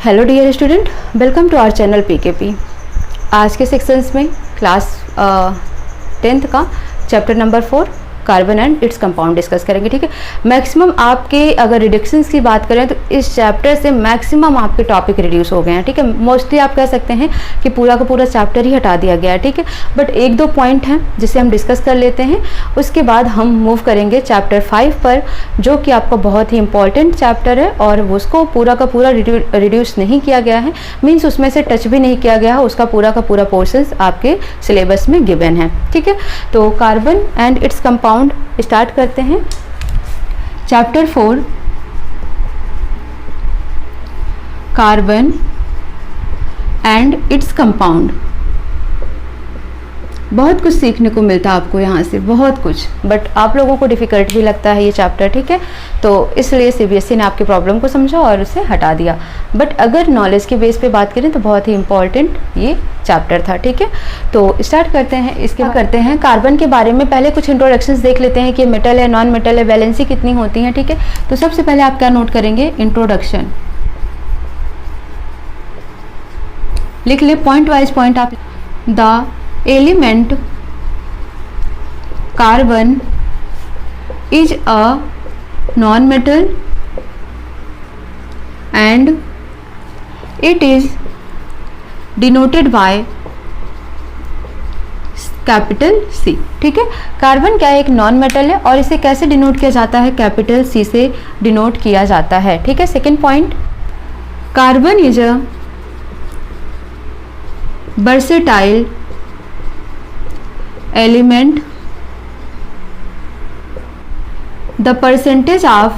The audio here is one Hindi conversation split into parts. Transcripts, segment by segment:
Hello dear student, welcome to our channel PKP. आज के सेक्शंस में क्लास 10th का chapter number 4 carbon and its compound discuss करेंगे। ठीक है, मैक्सिमम आपके अगर रिडक्शंस की बात करें तो इस चैप्टर से मैक्सिमम आपके टॉपिक रिड्यूस हो गए हैं। ठीक है, मोस्टली आप कह सकते हैं कि पूरा का पूरा चैप्टर ही हटा दिया गया है। ठीक है, बट एक दो पॉइंट हैं जिसे हम डिस्कस कर लेते हैं, उसके बाद हम मूव करेंगे चैप्टर 5 पर, जो कि आपका बहुत ही इंपॉर्टेंट चैप्टर है और उसको पूरा का पूरा रिड्यूस नहीं किया गया है, मीन्स उसमें से टच भी नहीं किया गया है, उसका पूरा का पूरा पोर्शंस आपके सिलेबस में गिवन है। ठीक है, तो carbon and its compound start करते हैं। Chapter 4 carbon and its compound. बहुत कुछ सीखने को मिलता है आपको यहाँ से, बहुत कुछ, बट आप लोगों को डिफ़िकल्ट भी लगता है ये चैप्टर। ठीक है, तो इसलिए सीबीएसई ने आपकी प्रॉब्लम को समझा और उसे हटा दिया। बट अगर नॉलेज के बेस पे बात करें तो बहुत ही इंपॉर्टेंट ये चैप्टर था। ठीक है, तो स्टार्ट करते हैं। इसके बाद करते हैं कार्बन के बारे में पहले कुछ इंट्रोडक्शंस देख लेते हैं कि मेटल है, नॉन मेटल है, वैलेंसी कितनी होती है। ठीक है, तो सबसे पहले आप क्या नोट करेंगे, इंट्रोडक्शन लिख ले, पॉइंट वाइज पॉइंट आप। The element carbon is a non-metal and it is denoted by capital C। ठीक है, कार्बन क्या है, एक नॉन मेटल है और इसे कैसे डिनोट किया जाता है, कैपिटल C से डिनोट किया जाता है। ठीक है, second point, carbon is a versatile element. The percentage of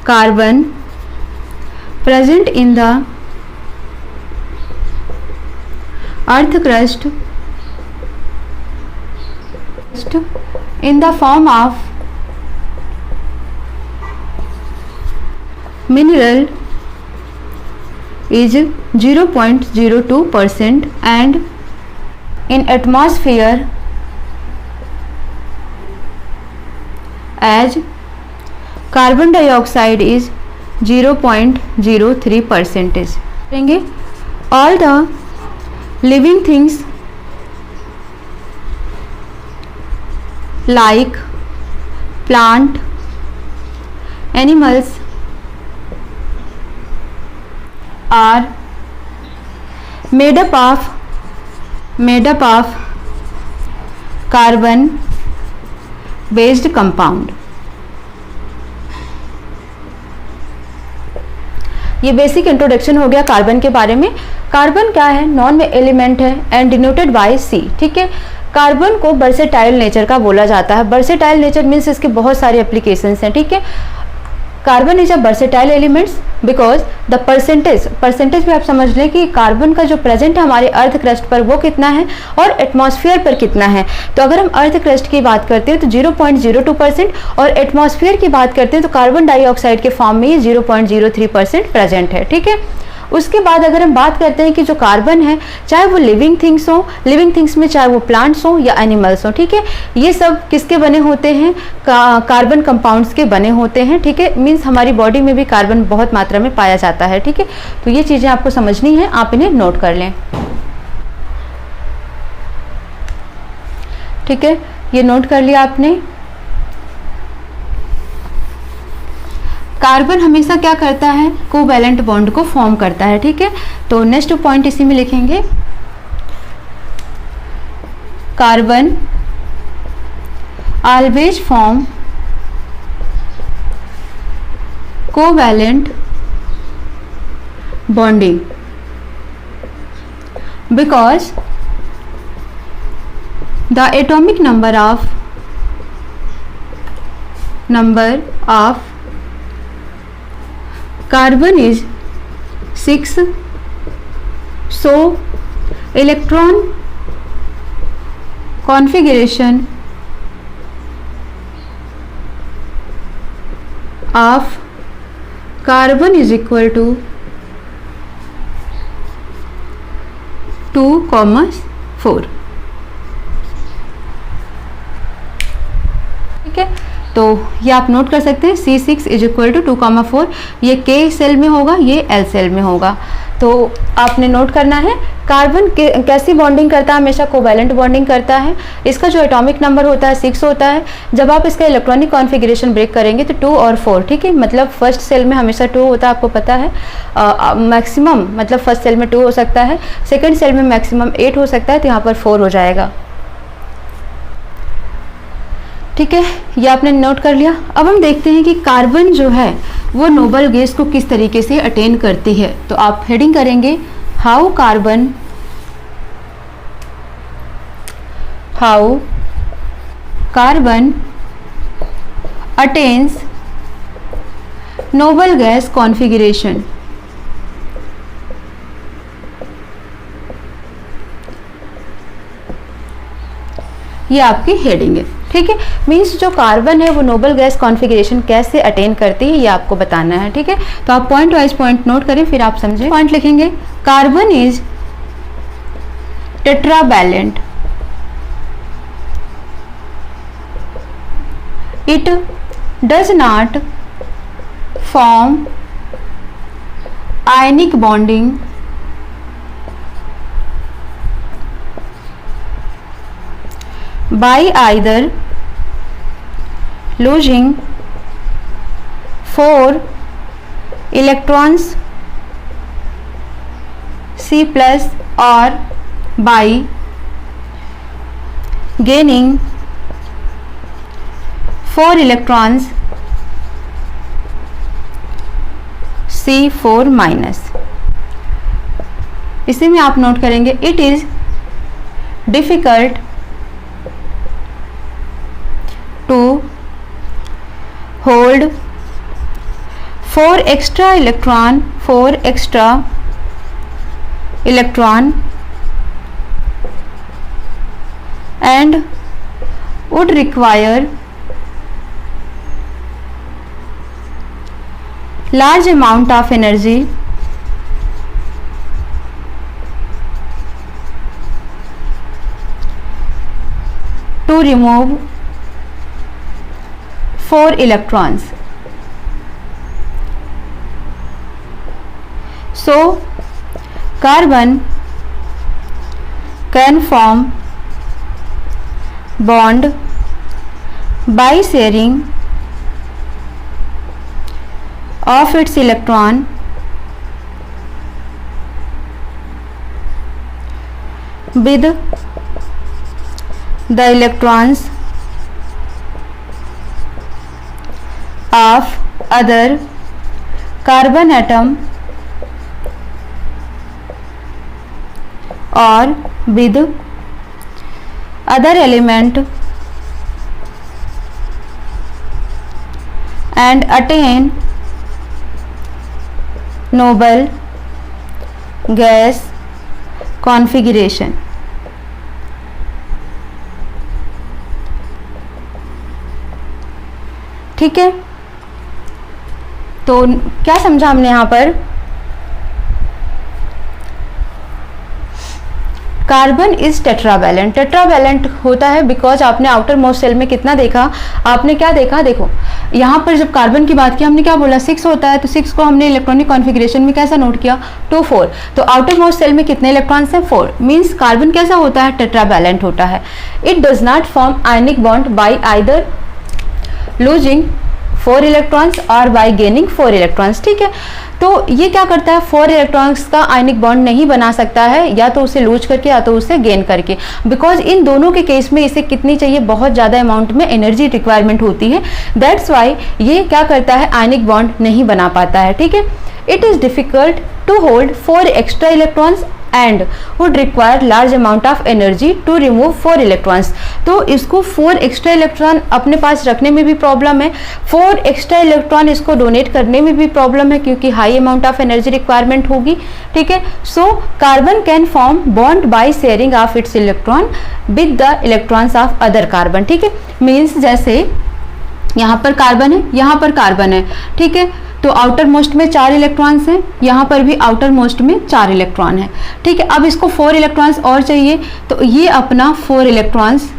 carbon present in the earth crust in the form of mineral is 0.02% and in atmosphere as carbon dioxide is 0.03%. All the living things like plant, animals are made up of carbon based compound। ये बेसिक इंट्रोडक्शन हो गया कार्बन के बारे में। कार्बन क्या है, नॉन में एलिमेंट है एंड डिनोटेड बाय C। ठीक है, कार्बन को वर्सेटाइल नेचर का बोला जाता है। वर्सेटाइल नेचर मीन्स इसके बहुत सारे एप्लीकेशंस हैं। ठीक है, carbon is a versatile elements because the percentage भी आप समझ लें कि कार्बन का जो प्रेजेंट है हमारे अर्थ क्रस्ट पर वो कितना है और एटमॉस्फेयर पर कितना है। तो अगर हम अर्थ क्रस्ट की बात करते हैं तो 0.02% और एटमॉस्फेयर की बात करते हैं तो कार्बन डाइऑक्साइड के फॉर्म में ये 0.03% प्रेजेंट है। ठीक है, उसके बाद अगर हम बात करते हैं कि जो कार्बन है, चाहे वो लिविंग थिंग्स हो, लिविंग थिंग्स में चाहे वो प्लांट्स हो या एनिमल्स हो, ठीक है, ये सब किसके बने होते हैं, कार्बन कंपाउंड्स के बने होते हैं। ठीक है, मीन्स हमारी बॉडी में भी कार्बन बहुत मात्रा में पाया जाता है। ठीक है, तो ये चीज़ें आपको समझनी है, आप इन्हें नोट कर लें। ठीक है, ये नोट कर लिया आपने। कार्बन हमेशा क्या करता है, कोवैलेंट बॉन्ड को फॉर्म करता है। ठीक है, तो नेक्स्ट पॉइंट इसी में लिखेंगे, carbon always form covalent bonding because the atomic number of carbon is 6, so electron configuration of carbon is equal to 2,4। ठीक है, तो तो ये आप नोट कर सकते हैं C6 इज इक्वल टू 2,4, ये K सेल में होगा, ये L सेल में होगा। तो आपने नोट करना है कार्बन कैसी बॉन्डिंग करता है, हमेशा कोवैलेंट बॉन्डिंग करता है। इसका जो एटॉमिक नंबर होता है 6 होता है। जब आप इसका इलेक्ट्रॉनिक कॉन्फ़िगरेशन ब्रेक करेंगे तो 2 और 4, ठीक है, मतलब फर्स्ट सेल में हमेशा 2 होता है, आपको पता है। मैक्सिमम मतलब फर्स्ट सेल में 2 हो सकता है, सेकेंड सेल में मैक्सिमम 8 हो सकता है, तो यहाँ पर 4 हो जाएगा। ठीक है, ये आपने नोट कर लिया। अब हम देखते हैं कि कार्बन जो है वो नोबल गैस को किस तरीके से अटेन करती है। तो आप हेडिंग करेंगे how carbon attains noble gas configuration. ये आपकी हेडिंग है, ठीक है। मीन्स जो कार्बन है वो नोबल गैस कॉन्फ़िगरेशन कैसे अटेन करती है ये आपको बताना है, ठीक है। तो आप पॉइंट वाइज पॉइंट नोट करें, फिर आप समझें। पॉइंट लिखेंगे carbon is tetravalent, it does not form ionic bonding by either losing 4 electrons C plus or by gaining 4 electrons C4 minus। इसी में आप नोट करेंगे it is difficult to hold 4 extra electron and would require large amount of energy to remove 4 electrons. So carbon can form bond by sharing of its electron with the electrons of other carbon atom or with other element and attain noble gas configuration। ठीक है, तो क्या समझा हमने यहाँ पर? Carbon is tetravalent. टेट्रावैलेंट होता है बिकॉज आपने आउटर मोस्ट सेल में कितना देखा, आपने क्या देखा, देखो यहाँ पर जब कार्बन की बात की हमने क्या बोला 6 होता है, तो 6 को हमने इलेक्ट्रॉनिक कॉन्फ़िगरेशन में कैसा नोट किया 2 4। तो आउटर मोस्ट सेल में कितने इलेक्ट्रॉन्स हैं 4। मीन्स कार्बन कैसा होता है, टेट्रावैलेंट होता है। It does not form ionic bond by either losing 4 electrons और बाय गेनिंग 4 इलेक्ट्रॉन्स। ठीक है, तो ये क्या करता है 4 इलेक्ट्रॉन्स का आयनिक बॉन्ड नहीं बना सकता है, या तो उसे लूज करके या तो उसे गेन करके, बिकॉज इन दोनों के केस में इसे कितनी चाहिए, बहुत ज़्यादा अमाउंट में एनर्जी रिक्वायरमेंट होती है। दैट्स वाई ये क्या करता है, आयनिक बॉन्ड नहीं बना पाता है। ठीक है, it is difficult to hold 4 extra electrons and would require large amount of energy to remove 4 electrons. तो इसको 4 एक्स्ट्रा इलेक्ट्रॉन अपने पास रखने में भी प्रॉब्लम है, 4 एक्स्ट्रा इलेक्ट्रॉन इसको डोनेट करने में भी प्रॉब्लम है, क्योंकि high amount of energy requirement होगी। ठीक है, so carbon can form bond by sharing of its electron with the electrons of other carbon. ठीक है, मीन्स जैसे यहाँ पर कार्बन है, यहाँ पर कार्बन है। ठीक है, तो आउटर मोस्ट में 4 इलेक्ट्रॉन्स हैं, यहाँ पर भी आउटर मोस्ट में 4 इलेक्ट्रॉन है। ठीक है, अब इसको 4 इलेक्ट्रॉन्स और चाहिए, तो ये अपना 4 इलेक्ट्रॉन्स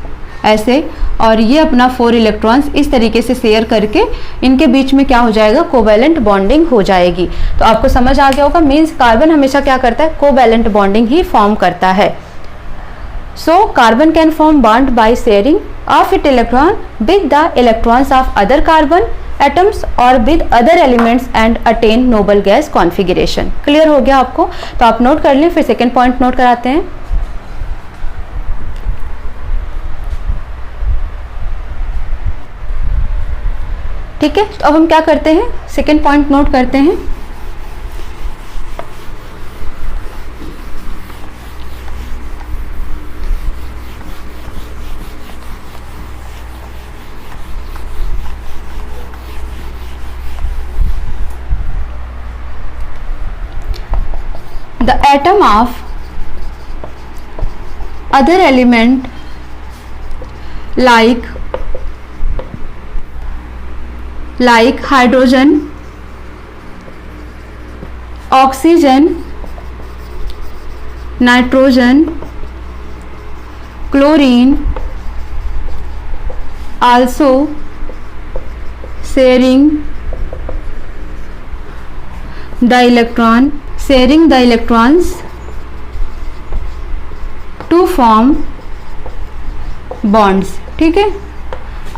ऐसे और ये अपना 4 इलेक्ट्रॉन्स इस तरीके से शेयर करके इनके बीच में क्या हो जाएगा, कोवैलेंट बॉन्डिंग हो जाएगी। तो आपको समझ आ गया होगा, मीन्स कार्बन हमेशा क्या करता है, कोवैलेंट बॉन्डिंग ही फॉर्म करता है। So carbon can form bond by sharing of its electron with the electrons of other carbon atoms or with other elements and attain noble gas configuration। Clear हो गया आपको? तो आप नोट कर लें, फिर सेकेंड पॉइंट नोट कराते हैं। ठीक है, तो अब हम क्या करते हैं, सेकेंड पॉइंट नोट करते हैं। The atom of other element like hydrogen, oxygen, nitrogen, chlorine also sharing the electrons to form bonds। ठीक है,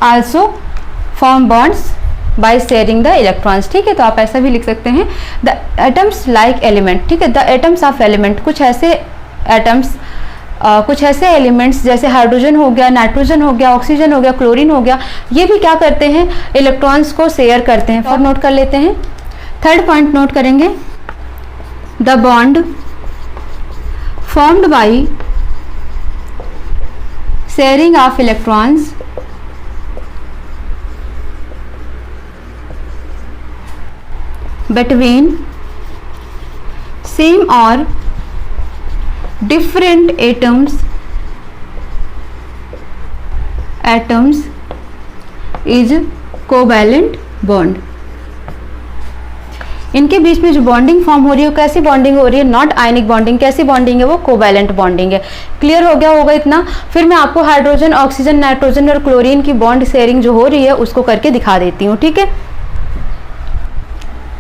also form bonds by sharing the electrons। ठीक है, तो आप ऐसा भी लिख सकते हैं, the atoms like element। ठीक है, the atoms of element, कुछ ऐसे atoms कुछ ऐसे एलिमेंट्स जैसे हाइड्रोजन हो गया, नाइट्रोजन हो गया, ऑक्सीजन हो गया, क्लोरीन हो गया, ये भी क्या करते हैं, इलेक्ट्रॉन्स को शेयर करते हैं। और नोट कर लेते हैं, थर्ड पॉइंट नोट करेंगे, the bond formed by sharing of electrons between same or different atoms is covalent bond। इनके बीच में जो बॉन्डिंग फॉर्म हो रही है, कैसी बॉन्डिंग हो रही है, नॉट आयनिक बॉन्डिंग। कैसी बॉन्डिंग है वो, कोवैलेंट बॉन्डिंग है। क्लियर हो गया होगा इतना। फिर मैं आपको हाइड्रोजन, ऑक्सीजन, नाइट्रोजन और क्लोरीन की बॉन्ड शेयरिंग जो हो रही है उसको करके दिखा देती हूँ। ठीक है,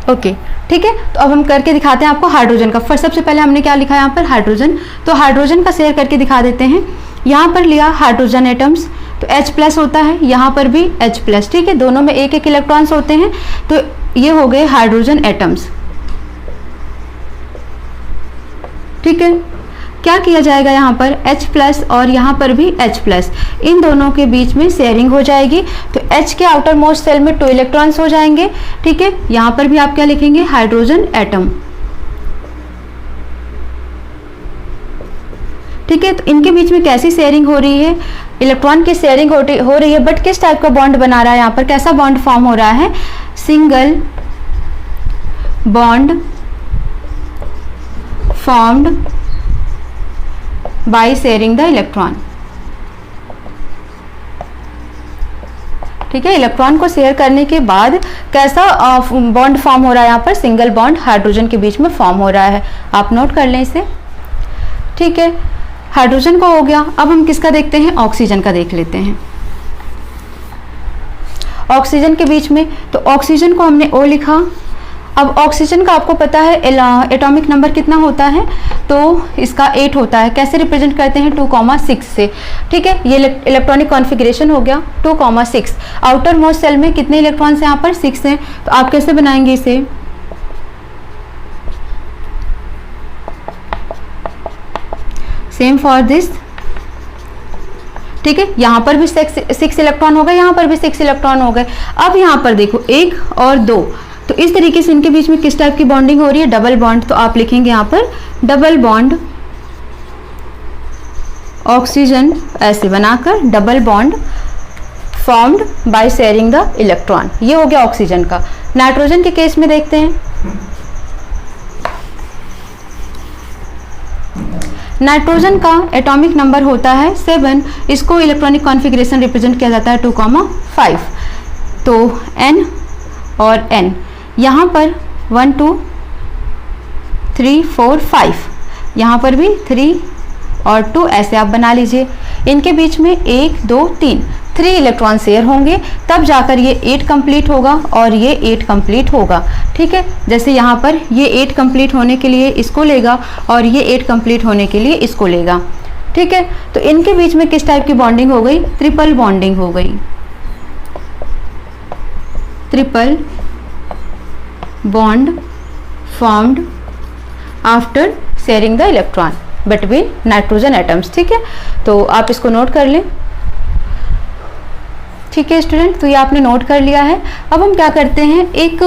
ओके, ठीक है, तो अब हम करके दिखाते हैं आपको हाइड्रोजन का। फर्स्ट सबसे पहले हमने क्या लिखा है यहाँ पर, हाइड्रोजन। तो हाइड्रोजन का शेयर करके दिखा देते हैं। यहाँ पर लिया हाइड्रोजन एटम्स, तो H+ होता है, यहाँ पर भी H+। ठीक है, दोनों में एक एक इलेक्ट्रॉन्स होते हैं, तो ये हो गए हाइड्रोजन एटम्स। ठीक है, क्या किया जाएगा यहाँ पर, H+ और यहाँ पर भी H+, इन दोनों के बीच में शेयरिंग हो जाएगी। तो H के आउटर मोस्ट सेल में 2 इलेक्ट्रॉन्स हो जाएंगे। ठीक है, यहाँ पर भी आप क्या लिखेंगे, हाइड्रोजन एटम। ठीक है, तो इनके बीच में कैसी शेयरिंग हो रही है, इलेक्ट्रॉन की शेयरिंग हो रही है, बट किस टाइप का बॉन्ड बना रहा है, यहाँ पर कैसा बॉन्ड फॉर्म हो रहा है, single bond formed by sharing the electron. ठीक है, इलेक्ट्रॉन को शेयर करने के बाद कैसा बॉन्ड फॉर्म हो रहा है, यहाँ पर सिंगल बॉन्ड हाइड्रोजन के बीच में फॉर्म हो रहा है। आप नोट कर लें इसे। ठीक है, हाइड्रोजन का हो गया। अब हम किसका देखते हैं, ऑक्सीजन का देख लेते हैं। ऑक्सीजन के बीच में, तो ऑक्सीजन को हमने O लिखा। अब ऑक्सीजन का आपको पता है एटॉमिक नंबर कितना होता है, तो इसका 8 होता है। कैसे रिप्रेजेंट करते हैं, 2,6 से। ठीक है, ये इलेक्ट्रॉनिक कॉन्फ़िगरेशन हो गया 2,6। आउटर मोस्ट सेल में कितने इलेक्ट्रॉन्स हैं, यहाँ पर 6 हैं। तो आप कैसे बनाएंगे इसे, सेम फॉर दिस। ठीक है, यहाँ पर भी 6 इलेक्ट्रॉन हो गए, यहाँ पर भी 6 इलेक्ट्रॉन हो गए। अब यहाँ पर देखो 1 और 2, तो इस तरीके से इनके बीच में किस टाइप की बॉन्डिंग हो रही है, डबल बॉन्ड। तो आप लिखेंगे यहाँ पर डबल बॉन्ड ऑक्सीजन, ऐसे बनाकर double bond formed by sharing the electron. ये हो गया ऑक्सीजन का। नाइट्रोजन के केस में देखते हैं, नाइट्रोजन का एटॉमिक नंबर होता है 7। इसको इलेक्ट्रॉनिक कॉन्फ़िगरेशन रिप्रेजेंट किया जाता है 2,5। तो N और N, यहाँ पर 1 2 3 4 5, यहाँ पर भी 3 और 2, ऐसे आप बना लीजिए। इनके बीच में 1 2 3 3 इलेक्ट्रॉन शेयर होंगे, तब जाकर ये 8 कंप्लीट होगा और ये 8 कंप्लीट होगा। ठीक है, जैसे यहाँ पर ये 8 कंप्लीट होने के लिए इसको लेगा और ये 8 कंप्लीट होने के लिए इसको लेगा। ठीक है, तो इनके बीच में किस टाइप की बॉन्डिंग हो गई? ट्रिपल बॉन्डिंग हो गई। Triple bond formed after sharing the electron between nitrogen atoms. ठीक है, तो आप इसको नोट कर लें। ठीक है स्टूडेंट, तो ये आपने नोट कर लिया है। अब हम क्या करते हैं, एक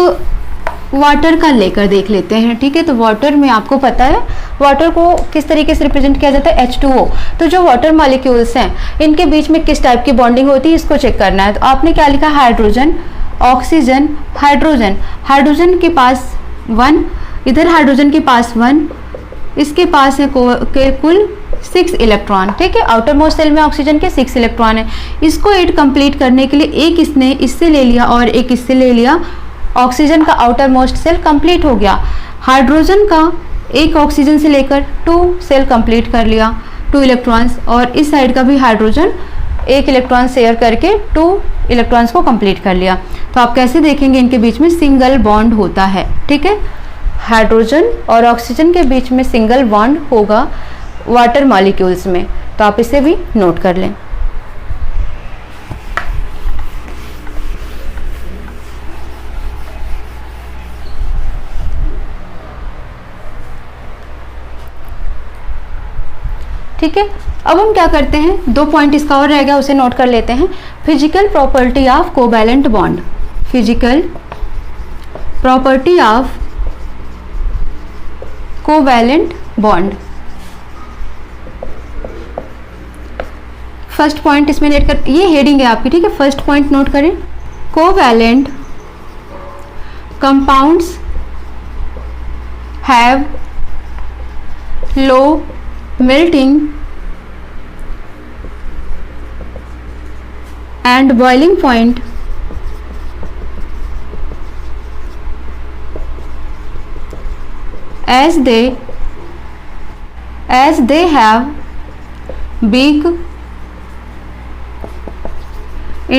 वाटर का लेकर देख लेते हैं। ठीक है, तो वाटर में आपको पता है वाटर को किस तरीके से रिप्रेजेंट किया जाता है? H2O। तो जो वाटर मॉलिक्यूल्स हैं इनके बीच में किस टाइप की बॉन्डिंग होती है, इसको चेक करना है। तो आपने क्या लिखा? Hydrogen, oxygen, hydrogen. हाइड्रोजन के पास 1, इधर हाइड्रोजन के पास 1, इसके पास है कुल 6 इलेक्ट्रॉन। ठीक है, आउटर मोस्ट सेल में ऑक्सीजन के 6 इलेक्ट्रॉन है। इसको 8 कंप्लीट करने के लिए एक इसने इससे ले लिया और एक इससे ले लिया। ऑक्सीजन का आउटर मोस्ट सेल कंप्लीट हो गया। हाइड्रोजन का एक ऑक्सीजन से लेकर 2 सेल कंप्लीट कर लिया, 2 इलेक्ट्रॉन्स, और इस साइड का भी हाइड्रोजन 1 इलेक्ट्रॉन शेयर करके 2 इलेक्ट्रॉन्स को कंप्लीट कर लिया। तो आप कैसे देखेंगे, इनके बीच में सिंगल बॉन्ड होता है। ठीक है, हाइड्रोजन और ऑक्सीजन के बीच में सिंगल बॉन्ड होगा वाटर मॉलिक्यूल्स में। तो आप इसे भी नोट कर लें। ठीक है, अब हम क्या करते हैं, 2 पॉइंट इसका और रह गया, उसे नोट कर लेते हैं। Physical property of covalent bond. Physical property of covalent bond. First point इसमें नोट कर, ये हेडिंग है आपकी। ठीक है, फर्स्ट पॉइंट नोट करें। Covalent compounds have low melting and boiling point as they have big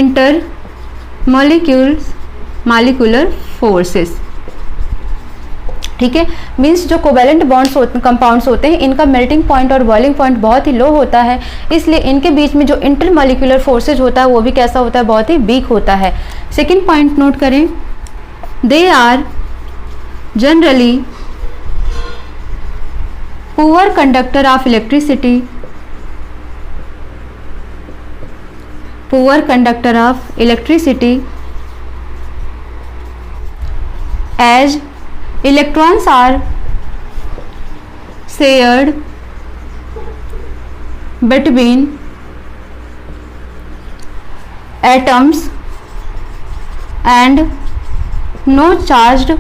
intermolecular forces। ठीक है, मीन्स जो कोवैलेंट बॉन्ड्स कंपाउंड्स होते हैं इनका मेल्टिंग पॉइंट और बॉइलिंग पॉइंट बहुत ही लो होता है, इसलिए इनके बीच में जो इंटरमॉलिक्यूलर फोर्सेज होता है वो भी कैसा होता है? बहुत ही वीक होता है। सेकंड पॉइंट नोट करें। They are generally poor conductor of electricity. Poor conductor of electricity as electrons are shared between atoms and no charged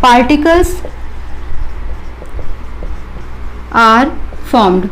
particles are formed।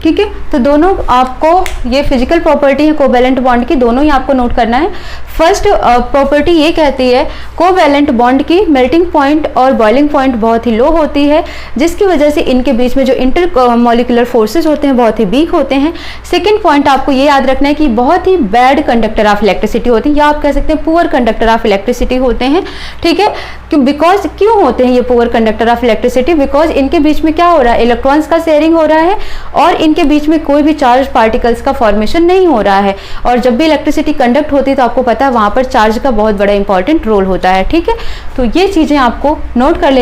ठीक है, तो दोनों आपको ये फिजिकल प्रॉपर्टी है कोवैलेंट बॉन्ड की, दोनों ही आपको नोट करना है। फर्स्ट प्रॉपर्टी ये कहती है कोवैलेंट बॉन्ड की मेल्टिंग पॉइंट और बॉइलिंग पॉइंट बहुत ही लो होती है, जिसकी वजह से इनके बीच में जो इंटर मॉलिक्यूलर फोर्सेज होते हैं बहुत ही वीक होते हैं। सेकंड पॉइंट आपको ये याद रखना है कि बहुत ही बैड कंडक्टर ऑफ इलेक्ट्रिसिटी होती है, या आप कह सकते हैं पुअर कंडक्टर ऑफ इलेक्ट्रिसिटी होते हैं। ठीक है, बिकॉज क्यों होते हैं ये poor conductor of electricity? Because इनके बीच में क्या हो रहा है? इलेक्ट्रॉन्स का शेयरिंग हो रहा है और इनके बीच में कोई भी चार्ज पार्टिकल्स का फॉर्मेशन नहीं हो रहा है। और जब भी इलेक्ट्रिसिटी कंडक्ट होती है तो आपको पता है वहां पर चार्ज का बहुत बड़ा इंपॉर्टेंट रोल होता है। ठीक है, तो ये चीजें आपको नोट कर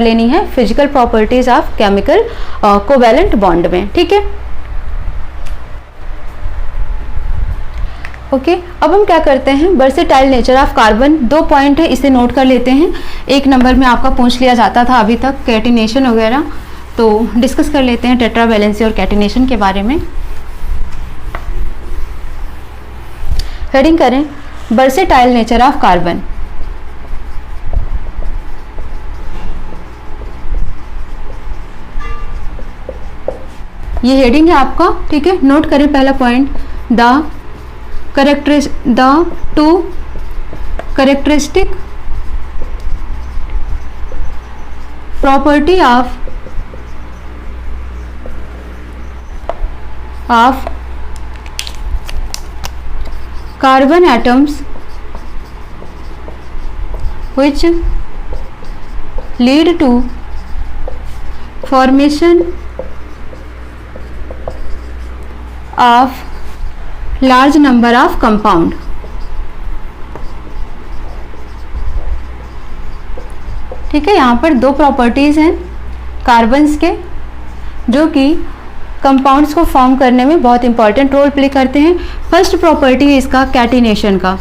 लेनी है physical properties of chemical covalent bond में। ठीक है, ओके, अब हम क्या करते हैं, versatile nature of carbon. 2 point है, इसे नोट कर लेते हैं। 1 नंबर में आपका पूछ लिया जाता था अभी तक कैटिनेशन वगैरह, तो डिस्कस कर लेते हैं टेट्रा वैलेंसी और कैटिनेशन के बारे में। हेडिंग करें वर्सेटाइल नेचर ऑफ कार्बन। ये हेडिंग है आपका। ठीक है, नोट करें पहला point, the two characteristic property of of carbon atoms which lead to formation of large number of compound। ठीक है, यहाँ पर दो प्रॉपर्टीज हैं कार्बन्स के जो कि कंपाउंड्स को फॉर्म करने में बहुत इंपॉर्टेंट रोल प्ले करते हैं। फर्स्ट प्रॉपर्टी है इसका कैटिनेशन का।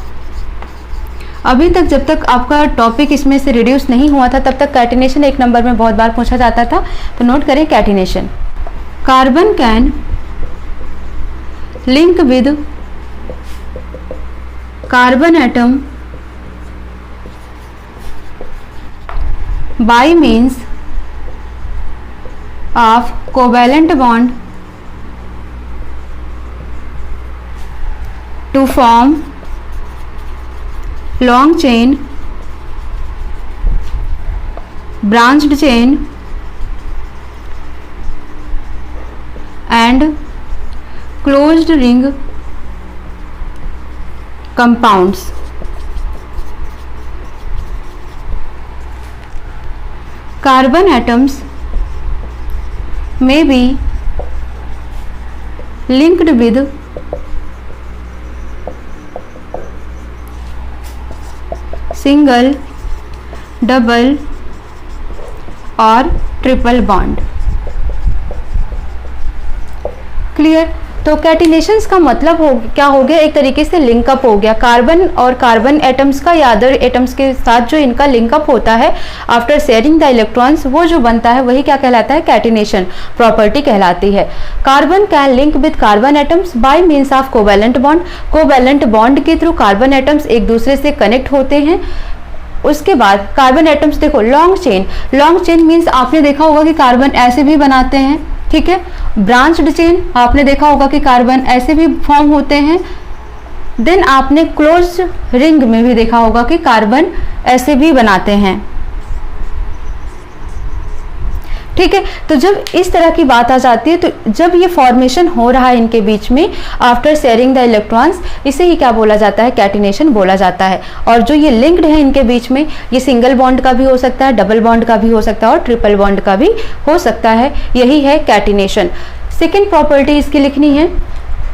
अभी तक जब तक आपका टॉपिक इसमें से रिड्यूस नहीं हुआ था तब तक कैटिनेशन एक नंबर में बहुत बार पूछा जाता था, तो नोट करें catenation. Carbon can link with carbon atom by means of covalent bond to form long chain, branched chain and closed ring compounds। Carbon atoms may be linked with single, double और ट्रिपल बॉन्ड। क्लियर? तो कैटिनेशंस का मतलब क्या हो गया, एक तरीके से लिंकअप हो गया कार्बन और कार्बन एटम्स का या अदर एटम्स के साथ जो इनका लिंकअप होता है आफ्टर शेयरिंग द इलेक्ट्रॉन्स, वो जो बनता है वही क्या कहलाता है, कैटिनेशन प्रॉपर्टी कहलाती है। Carbon can link with carbon atoms bye means of covalent bond. Covalent bond के थ्रू कार्बन एटम्स एक दूसरे से कनेक्ट होते हैं। उसके बाद कार्बन एटम्स देखो long chain, long chain means आपने देखा होगा कि कार्बन ऐसे भी बनाते हैं, ठीक है। ब्रांच्ड चेन आपने देखा होगा कि कार्बन ऐसे भी फॉर्म होते हैं। देन आपने क्लोज रिंग में भी देखा होगा कि कार्बन ऐसे भी बनाते हैं, ठीक है। तो जब इस तरह की बात आ जाती है, तो जब ये फॉर्मेशन हो रहा है इनके बीच में आफ्टर शेयरिंग द इलेक्ट्रॉन्स, इसे ही क्या बोला जाता है, कैटिनेशन बोला जाता है। और जो ये लिंक्ड है इनके बीच में, ये सिंगल बॉन्ड का भी हो सकता है, डबल बॉन्ड का भी हो सकता है और ट्रिपल बॉन्ड का भी हो सकता है, यही है कैटिनेशन। सेकेंड प्रॉपर्टी इसकी लिखनी है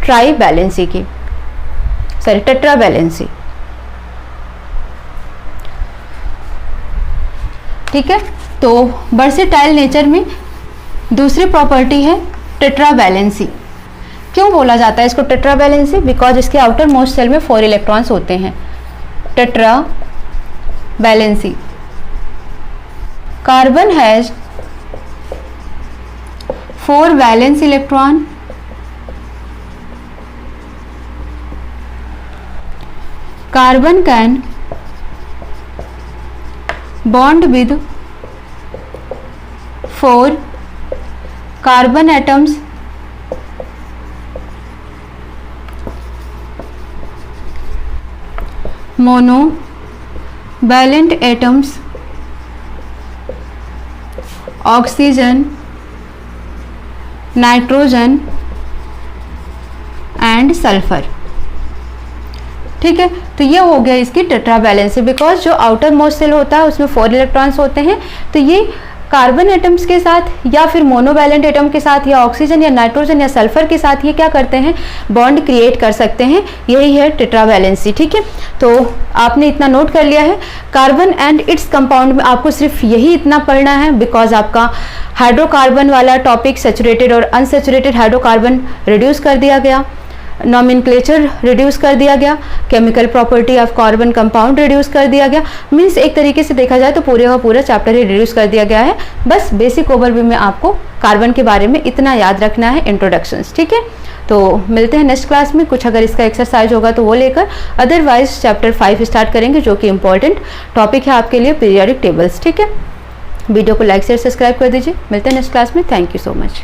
ट्राई बैलेंसी की, सॉरी टेट्रा बैलेंसी, ठीक है। तो वर्सेटाइल नेचर में दूसरी प्रॉपर्टी है टेट्रा बैलेंसी। क्यों बोला जाता है इसको टेट्रा बैलेंसी? बिकॉज इसके आउटर मोस्ट सेल में 4 इलेक्ट्रॉन्स होते हैं। Tetra valency, carbon has 4 valence electron, carbon can bond with 4 carbon atoms monovalent atoms oxygen, nitrogen and sulphur, ठीक है। तो ये हो गया इसकी टेट्रा बैलेंसी। बिकॉज जो आउटर मोस्ट सेल होता है उसमें 4 इलेक्ट्रॉन्स होते हैं, तो ये कार्बन एटम्स के साथ या फिर मोनोवैलेंट एटम के साथ या ऑक्सीजन या नाइट्रोजन या सल्फर के साथ ये क्या करते हैं, बॉन्ड क्रिएट कर सकते हैं, यही है टेट्रा बैलेंसी, ठीक है। तो आपने इतना नोट कर लिया है। कार्बन एंड इट्स कंपाउंड में आपको सिर्फ यही इतना पढ़ना है, बिकॉज आपका हाइड्रोकार्बन वाला टॉपिक सैचुरेटेड और अनसैचुरेटेड हाइड्रोकार्बन रिड्यूस कर दिया गया, नॉमेनक्लेचर रिड्यूस कर दिया गया, chemical property of carbon compound reduce कर दिया गया। मीन्स एक तरीके से देखा जाए तो पूरे का पूरा चैप्टर ही रिड्यूस कर दिया गया है। बस बेसिक ओवरव्यू में आपको कार्बन के बारे में इतना याद रखना है, इंट्रोडक्शंस, ठीक है। तो मिलते हैं नेक्स्ट क्लास में, कुछ अगर इसका एक्सरसाइज होगा तो वो लेकर, अदरवाइज चैप्टर 5 स्टार्ट करेंगे जो कि इंपॉर्टेंट टॉपिक है आपके लिए, पीरियोडिक टेबल्स, ठीक है। वीडियो को लाइक शेयर सब्सक्राइब कर दीजिए। मिलते हैं नेक्स्ट क्लास में। Thank you so much.